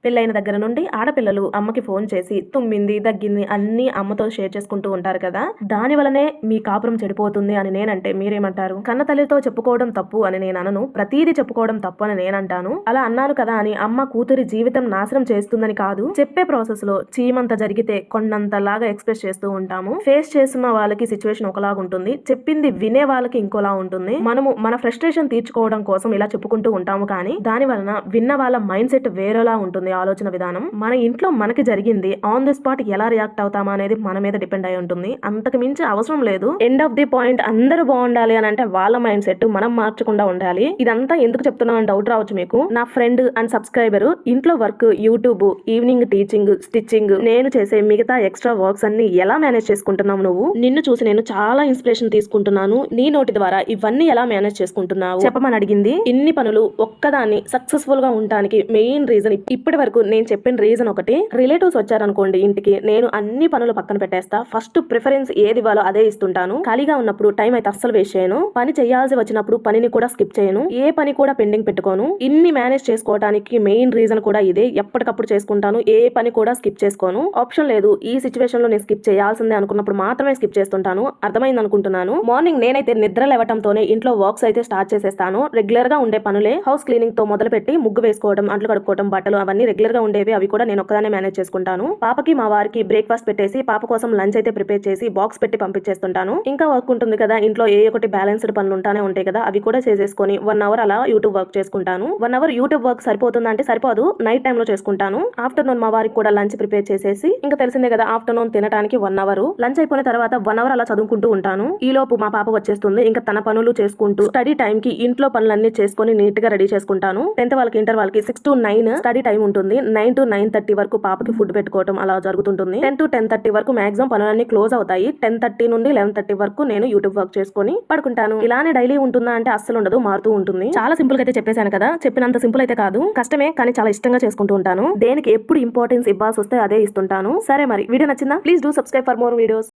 పెళ్ళైన దగ్గర నుండి ఆడపిల్లలు అమ్మకి ఫోన్ చేసి తుమ్మింది దగ్గింది అన్ని అమ్మతో షేర్ చేసుకుంటూ ఉంటారు కదా, దాని వలనే మీ కాపురం చెడిపోతుంది అని నేనంటే మీరేమంటారు? కన్న తల్లితో చెప్పుకోవడం తప్పు అని నేను అనను, ప్రతీది చెప్పుకోవడం తప్పు అని నేనంటాను. అలా అన్నాను కదా అని అమ్మ కూతురి జీవితం నాశనం చేస్తుందని కాదు, చెప్పే ప్రాసెస్ లో చీమంత జరిగితే కొన్నంతలాగా ఎక్స్ప్రెస్ చేస్తూ ఉంటాము. ఫేస్ చేస్తున్న వాళ్ళకి సిచ్యువేషన్ ఒకలాగా ఉంటుంది, చెప్పింది వినే వాళ్ళకి ఇంకోలా ఉంటుంది. మనము మన ఫ్రస్ట్రేషన్ తీర్చుకోవడం కోసం ఇలా చెప్పుకుంటూ ఉంటాము, కానీ దాని వలన విన్న వాళ్ళ మైండ్ సెట్ వేరేలా ఉంటుంది. ఆలోచన విధానం మన ఇంట్లో మనకి జరిగింది ఆన్ ది స్పాట్ ఎలా రియాక్ట్ అవుతామా అనేది మన మీద డిపెండ్ అయి ఉంటుంది. అంతకు మించి అవసరం లేదు. ఎండ్ ఆఫ్ ది పాయింట్ అందరూ బాగుండాలి అని అంటే వాళ్ళ మైండ్ సెట్ మనం మార్చకుండా ఉండాలి. ఇదంతా ఎందుకు చెప్తున్నా అని డౌట్ రావచ్చు మీకు. నా ఫ్రెండ్ అండ్ సబ్స్క్రైబర్ ఇంట్లో work, YouTube, evening teaching, stitching, నేను చేసే మిగతా ఎక్స్ట్రా వర్క్స్ అన్ని ఎలా మేనేజ్ చేసుకుంటున్నావు నువ్వు? నిన్ను చూసి నేను చాలా ఇన్స్పిరేషన్ తీసుకుంటున్నాను. నీ నోటి ద్వారా ఇవన్నీ ఎలా మేనేజ్ చేసుకుంటున్నావు చెప్పమని అడిగింది. ఇన్ని పనులు ఒక్కదాన్ని సక్సెస్ఫుల్ గా ఉండడానికి మెయిన్ రీజన్, ఇప్పటి వరకు నేను చెప్పిన రీజన్ ఒకటి. రిలేటివ్స్ వచ్చారనుకోండి ఇంటికి, నేను అన్ని పనులు పక్కన పెట్టేస్తా. ఫస్ట్ ప్రిఫరెన్స్ ఏది ఇవ్వాలో అదే ఇస్తుంటాను. ఖాళీగా ఉన్నప్పుడు టైం అయితే అస్సలు వేస్ట్ చేయను. పని చేయాల్సి వచ్చినప్పుడు పనిని కూడా స్కిప్ చేయను. ఏ పని కూడా పెండింగ్ పెట్టుకోను. ఇన్ని మేనేజ్ చేసుకోవడానికి మెయిన్ రీజన్ కూడా ఇదే. ఎప్పటికప్పుడు చేసుకుంటాను, ఏ పని కూడా స్కిప్ చేసుకోను. ఆప్షన్ లేదు, ఈ సిచ్యువేషన్ లో నేను స్కిప్ చేయాల్సిందే అనుకున్నప్పుడు మాత్రమే స్కిప్ చేస్తుంటాను. అర్థమైంది అనుకుంటున్నాను. మార్నింగ్ నేనైతే నిద్ర లేవటంతోనే ఇంట్లో వర్క్స్ అయితే స్టార్ట్ చేసేస్తాను. రెగ్యులర్ గా ఉండే పనులే. హౌస్ క్లీనింగ్ తో మొదలు పెట్టి ముగ్గు వేసుకోవడం, అంట్లు కడుక్కోవడం, బట్టలు అవన్నీ రెగ్యులర్ గా ఉండేవి. అవి కూడా నేను ఒక్కదానే మేనేజ్ చేసుకుంటాను. పాపకి మా వారికి బ్రేక్ఫాస్ట్ పెట్టేసి పాప కోసం లంచ్ అయితే ప్రిపేర్ చేసి బాక్స్ పెట్టి పంపించేస్తుంటాను. ఇంకా వర్క్ ఉంటుంది కదా ఇంట్లో, ఏ ఒకటి బ్యాలెన్స్డ్ పనులు ఉంటానే ఉంటాయి కదా, అవి కూడా చేసేసుకొని 1 అవర్ అలా యూట్యూబ్ వర్క్ చేసుకుంటాను. 1 అవర్ యూట్యూబ్ వర్క్ సరిపోతుందా అంటే సరిపోదు, నైట్ టైమ్ లో చేసుకుంటాను. ఆఫ్టర్నూన్ మా వారికి కూడా లంచ్ ప్రిపేర్ చేసేసి, ఇంకా తెలిసిందే కదా ఆఫ్టర్నూన్ తినడానికి 1 అవర్, లంచ్ అయిపోయిన తర్వాత 1 అవర్ అలా చదువుకుంటూ ఉంటాను. ఈ లోపు మా పాప వచ్చేస్తుంది. ఇంకా తన పనులు చేసుకుంటూ స్టడీ టైం కి ఇంట్లో పనులన్నీ చేసుకుని నీట్ గా రెడీ చేసుకుంటాను. 10th వాళ్ళకి, ఇంటర్ వాళ్ళకి 6 to 9 స్టడీ టైం ఉంటుంది. 9 to 9:30 వరకు పాపకి ఫుడ్ పెట్టుకోవడం అలా జరుగుతుంటుంది. 10 to 10:30 వరకు మాక్సిమం పనులన్నీ క్లోజ్ అవుతాయి. 10:30 నుండి 11:30 వరకు నేను యూట్యూబ్ వర్క్ చేసుకుని పడుకుంటాను. ఇలానే డైలీ ఉంటుందా అంటే అస్సలు ఉండదు, మారుతూ ఉంటుంది. చాలా సింపుల్ గా అయితే చెప్పేశాను కదా, చెప్పినంత సింపుల్ అయితే కాదు, కష్టమే, కానీ చాలా ఇష్టంగా చేసుకుంటూ ఉంటాను. దేనికి ఎప్పుడు ఇంపార్టెన్స్ ఇవ్వాల్సి వస్తే అదే ఇస్తుంటాను. సరే మరి వీడియో నచ్చిందా? Please do subscribe for more videos.